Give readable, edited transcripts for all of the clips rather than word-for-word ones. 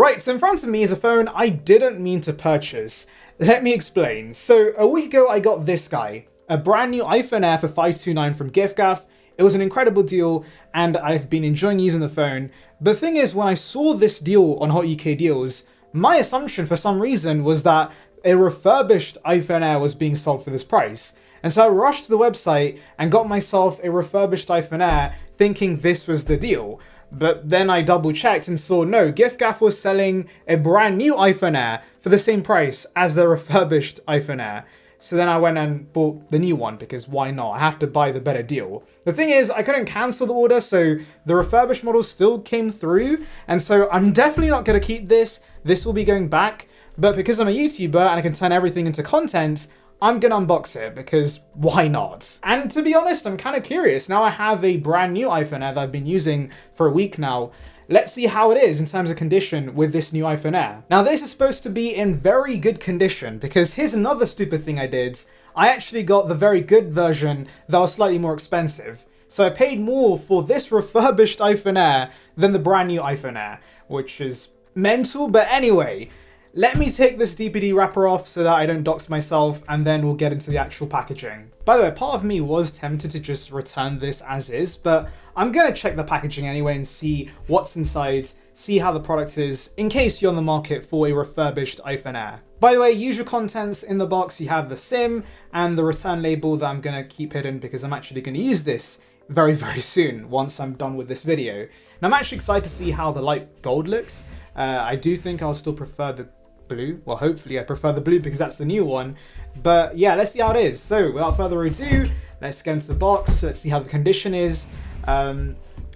Right, so in front of me is a phone I didn't mean to purchase. Let me explain. So a week ago I got this guy, a brand new iPhone Air for $529 from giffgaff. It was an incredible deal and I've been enjoying using the phone. The thing is, when I saw this deal on Hot UK Deals, my assumption for some reason was that a refurbished iPhone Air was being sold for this price. And so I rushed to the website and got myself a refurbished iPhone Air thinking this was the deal. But then I double checked and saw no, giffgaff was selling a brand new iPhone Air for the same price as the refurbished iPhone Air. So then I went and bought the new one because why not? I have to buy the better deal. The thing is, I couldn't cancel the order, so the refurbished model still came through. And so I'm definitely not going to keep this. This will be going back. But because I'm a YouTuber and I can turn everything into content, I'm gonna unbox it because why not? And to be honest, I'm kind of curious. Now I have a brand new iPhone Air that I've been using for a week now. Let's see how it is in terms of condition with this new iPhone Air. Now this is supposed to be in very good condition because here's another stupid thing I did. I actually got the very good version that was slightly more expensive. So I paid more for this refurbished iPhone Air than the brand new iPhone Air, which is mental, but anyway. Let me take this DPD wrapper off so that I don't dox myself, and then we'll get into the actual packaging. By the way, part of me was tempted to just return this as is, but I'm gonna check the packaging anyway and see what's inside, see how the product is, in case you're on the market for a refurbished iPhone Air. By the way, usual contents in the box, you have the SIM and the return label that I'm gonna keep hidden because I'm actually gonna use this very, very soon once I'm done with this video. And I'm actually excited to see how the light gold looks. I do think I'll still prefer the blue. Well, hopefully I prefer the blue because that's the new one. But yeah, let's see how it is. So without further ado, let's get into the box. Let's see how the condition is.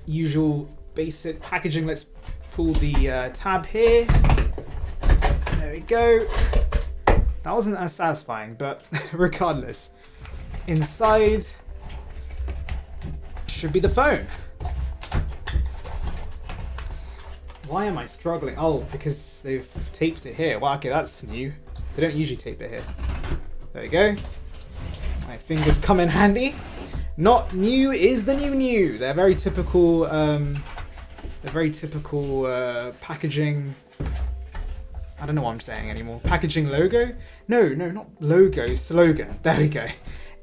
Usual basic packaging. Let's pull the tab here. There we go. That wasn't as satisfying, but regardless. Inside should be the phone. Why am I struggling? Oh, because they've taped it here. Well, okay, that's new. They don't usually tape it here. There we go. My fingers come in handy. Not new is the new. They're very typical. Packaging. I don't know what I'm saying anymore. Packaging logo? No, not logo. Slogan. There we go.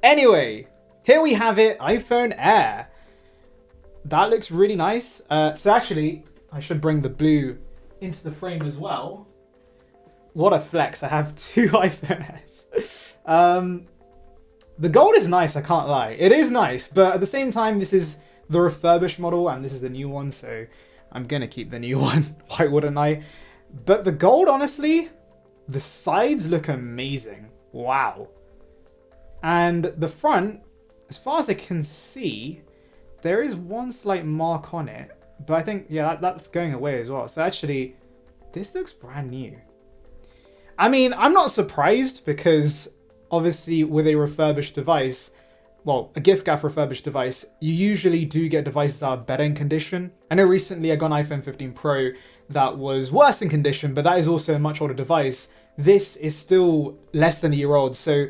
Anyway, here we have it. iPhone Air. That looks really nice. So actually, I should bring the blue into the frame as well. What a flex. I have two iPhone Airs. The gold is nice, I can't lie. It is nice, but at the same time, this is the refurbished model and this is the new one, so I'm going to keep the new one. Why wouldn't I? But the gold, honestly, the sides look amazing. Wow. And the front, as far as I can see, there is one slight mark on it. But I think, yeah, that's going away as well. So actually, this looks brand new. I mean, I'm not surprised because obviously with a refurbished device, well, a giffgaff refurbished device, you usually do get devices that are better in condition. I know recently I got an iPhone 15 Pro that was worse in condition, but that is also a much older device. This is still less than a year old, so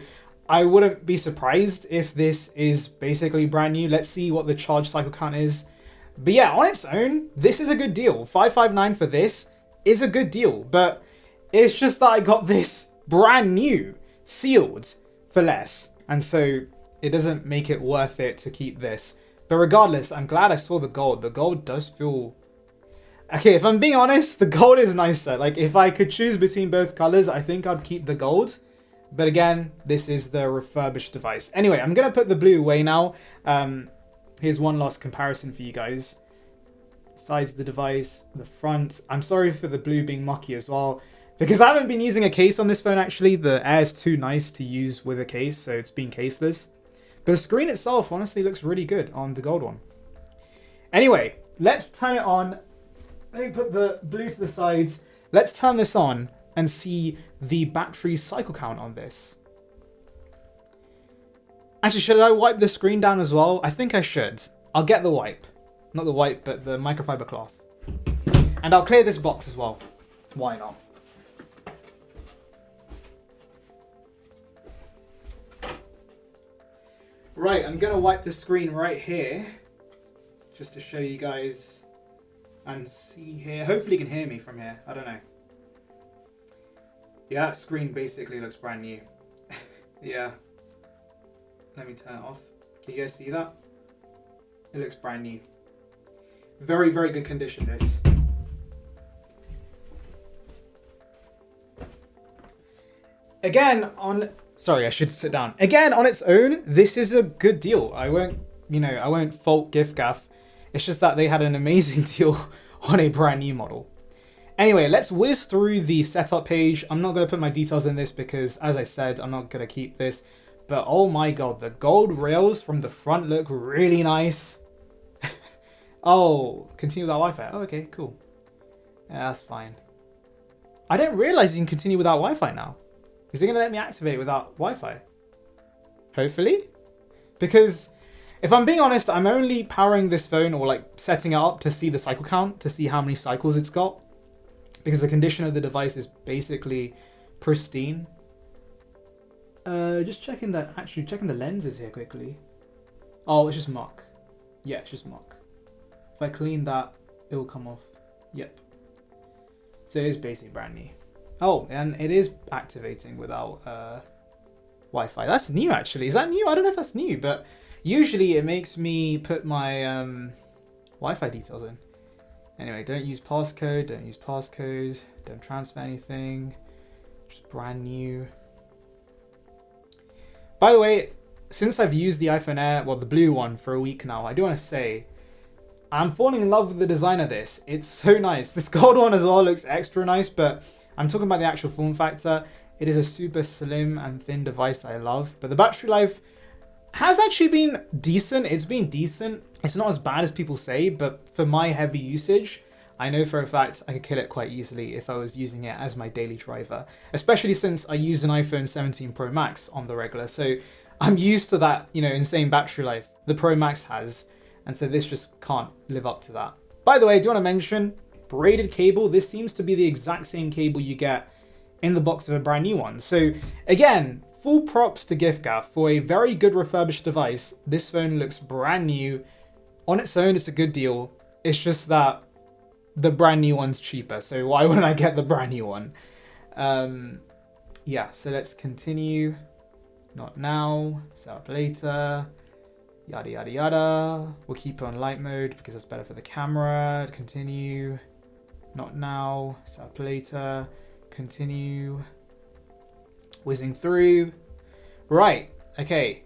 I wouldn't be surprised if this is basically brand new. Let's see what the charge cycle count is. But yeah, on its own, this is a good deal. $559 for this is a good deal, but it's just that I got this brand new, sealed for less. And so it doesn't make it worth it to keep this. But regardless, I'm glad I saw the gold. The gold does feel... Okay, if I'm being honest, the gold is nicer. Like, if I could choose between both colors, I think I'd keep the gold. But again, this is the refurbished device. Anyway, I'm going to put the blue away now. Here's one last comparison for you guys. Sides of the device, the front. I'm sorry for the blue being mucky as well, because I haven't been using a case on this phone actually. The Air is too nice to use with a case, so it's been caseless. But the screen itself honestly looks really good on the gold one. Anyway, let's turn it on. Let me put the blue to the sides. Let's turn this on and see the battery cycle count on this. Actually, should I wipe the screen down as well? I think I should. I'll get the wipe. Not the wipe, but the microfiber cloth. And I'll clear this box as well. Why not? Right, I'm going to wipe the screen right here. Just to show you guys and see here. Hopefully you can hear me from here. I don't know. Yeah, that screen basically looks brand new. Yeah. Let me turn it off. Can you guys see that? It looks brand new. Very, very good condition, this. Again, sorry, I should sit down. Again, on its own, this is a good deal. I won't fault giffgaff. It's just that they had an amazing deal on a brand new model. Anyway, let's whiz through the setup page. I'm not going to put my details in this because, as I said, I'm not going to keep this. But oh my god, the gold rails from the front look really nice. Oh, continue without Wi-Fi. Oh, okay, cool. Yeah, that's fine. I didn't realize you can continue without Wi-Fi now. Is it going to let me activate without Wi-Fi? Hopefully. Because if I'm being honest, I'm only powering this phone or like setting it up to see the cycle count, to see how many cycles it's got. Because the condition of the device is basically pristine. Just checking the lenses here quickly. Oh, it's just muck. Yeah, it's just muck. If I clean that, it will come off. Yep. So it is basically brand new. Oh, and it is activating without Wi-Fi. That's new, actually. Is that new? I don't know if that's new, but usually it makes me put my Wi-Fi details in. Anyway, don't use passcode, don't transfer anything. Just brand new. By the way, since I've used the iPhone Air, well, the blue one, for a week now, I do want to say, I'm falling in love with the design of this. It's so nice. This gold one as well looks extra nice, but I'm talking about the actual form factor. It is a super slim and thin device that I love, but the battery life has actually been decent. It's been decent. It's not as bad as people say, but for my heavy usage, I know for a fact I could kill it quite easily if I was using it as my daily driver, especially since I use an iPhone 17 Pro Max on the regular. So I'm used to that, insane battery life the Pro Max has. And so this just can't live up to that. By the way, I do want to mention braided cable. This seems to be the exact same cable you get in the box of a brand new one. So again, full props to giffgaff for a very good refurbished device. This phone looks brand new. On its own, it's a good deal. It's just that the brand new one's cheaper. So why wouldn't I get the brand new one? Yeah, so let's continue. Not now, set up later. Yada, yada, yada. We'll keep it on light mode because that's better for the camera. Continue. Not now, set up later. Continue. Whizzing through. Right, okay.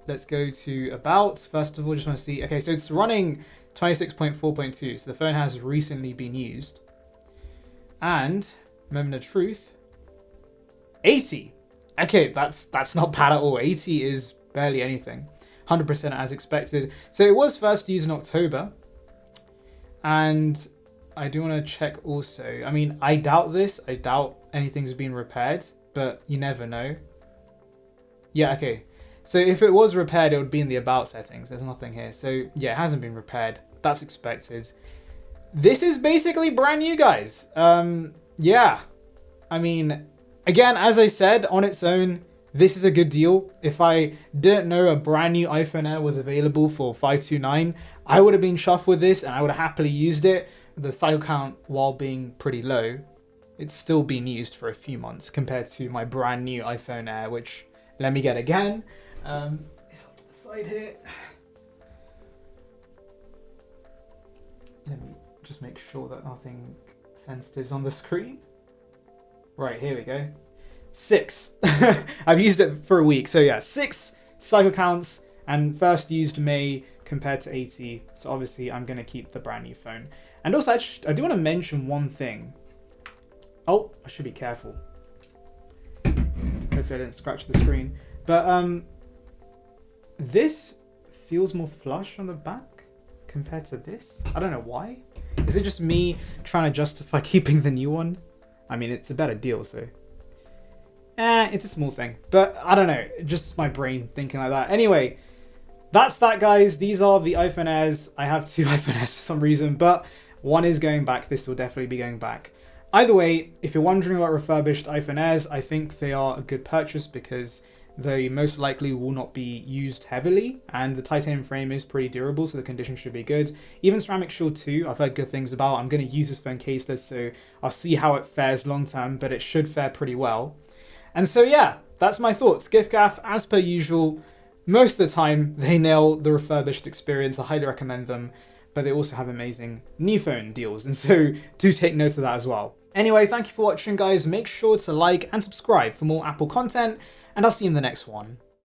Let's go to about. First of all, just want to see. Okay, so it's running 26.4.2, so the phone has recently been used. And, moment of truth, 80. Okay, that's not bad at all. 80 is barely anything. 100% as expected. So it was first used in October. And I do want to check also. I mean, I doubt this. I doubt anything's been repaired, but you never know. Yeah, okay. So if it was repaired, it would be in the about settings. There's nothing here. So yeah, it hasn't been repaired. That's expected. This is basically brand new, guys. Yeah. I mean, again, as I said, on its own, this is a good deal. If I didn't know a brand new iPhone Air was available for $529, I would have been chuffed with this and I would have happily used it. The cycle count, while being pretty low, it's still been used for a few months compared to my brand new iPhone Air, which, let me get again. It's up to the side here. Let me just make sure that nothing sensitive's on the screen. Right, here we go. 6. I've used it for a week. So yeah, 6 cycle counts and first used May compared to 80. So obviously I'm going to keep the brand new phone. And also I do want to mention one thing. Oh, I should be careful. Hopefully I didn't scratch the screen. But this feels more flush on the back compared to this. I don't know why. Is it just me trying to justify keeping the new one? I mean, it's a better deal, so. It's a small thing. But I don't know. Just my brain thinking like that. Anyway, that's that, guys. These are the iPhone Airs. I have 2 iPhone Airs for some reason, but one is going back. This will definitely be going back. Either way, if you're wondering about refurbished iPhone Airs, I think they are a good purchase because they most likely will not be used heavily, and the titanium frame is pretty durable, so the condition should be good. Even ceramic shield too, I've heard good things about. I'm going to use this phone caseless, so I'll see how it fares long term, but it should fare pretty well. And so yeah, that's my thoughts. giffgaff, as per usual, most of the time they nail the refurbished experience. I highly recommend them, but they also have amazing new phone deals, and so do take note of that as well. Anyway, thank you for watching, guys. Make sure to like and subscribe for more Apple content, and I'll see you in the next one.